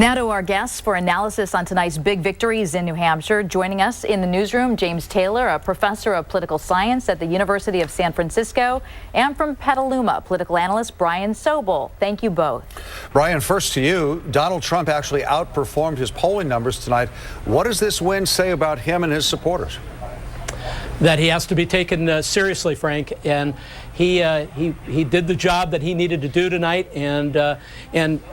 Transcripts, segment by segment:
Now to our guests for analysis on tonight's big victories in New Hampshire. Joining us in the newsroom, James Taylor, a professor of political science at the University of San Francisco, and from Petaluma, political analyst Brian Sobel. Thank you both. Brian, first to you. Donald Trump actually outperformed his polling numbers tonight. What does this win say about him and his supporters? That he has to be taken seriously, Frank, and he did the job that he needed to do tonight, and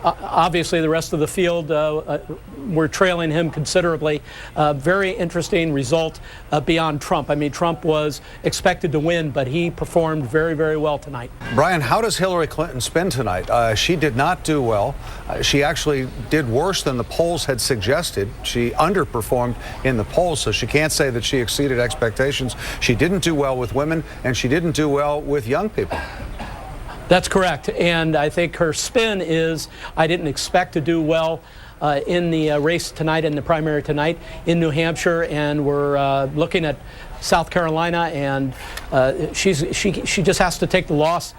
obviously the rest of the field were trailing him considerably. Very interesting result beyond Trump. I mean, Trump was expected to win, but he performed very, very well tonight. Brian, how does Hillary Clinton spin tonight? She did not do well. She actually did worse than the polls had suggested. She underperformed in the polls, so she can't say that she exceeded expectations. She didn't do well with women, and she didn't do well with young people. That's correct, and I think her spin is, I didn't expect to do well in the race tonight, in the primary tonight in New Hampshire, and we're looking at South Carolina, and she just has to take the loss,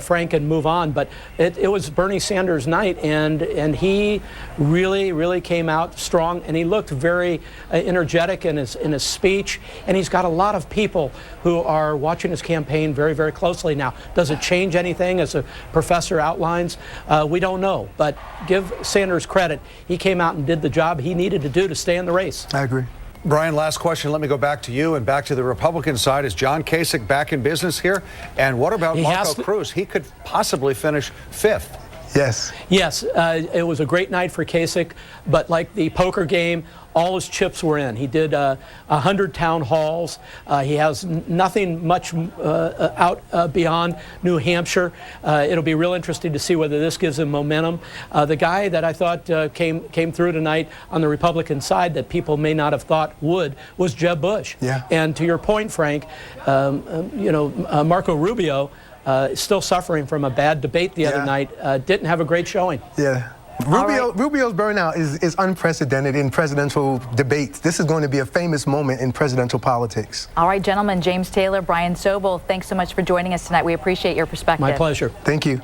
Frank, and move on. But it was Bernie Sanders' night, and he really came out strong, and he looked very energetic in his speech, and he's got a lot of people who are watching his campaign very closely now. Does it change anything, as a professor outlines? We don't know, but give Sanders credit. He came out and did the job he needed to do to stay in the race. I agree. Brian, last question. Let me go back to you and back to the Republican side. Is John Kasich back in business here? And what about Marco Cruz? He could possibly finish fifth. Yes. Yes, it was a great night for Kasich, but like the poker game, all his chips were in. He did 100 town halls. He has nothing much out beyond New Hampshire. It'll be real interesting to see whether this gives him momentum. The guy that I thought came through tonight on the Republican side that people may not have thought would was Jeb Bush. Yeah. And to your point, Frank, Marco Rubio is still suffering from a bad debate the other night. Didn't have a great showing. Yeah. Rubio's burnout is unprecedented in presidential debates. This is going to be a famous moment in presidential politics. All right, gentlemen, James Taylor, Brian Sobel, thanks so much for joining us tonight. We appreciate your perspective. My pleasure. Thank you.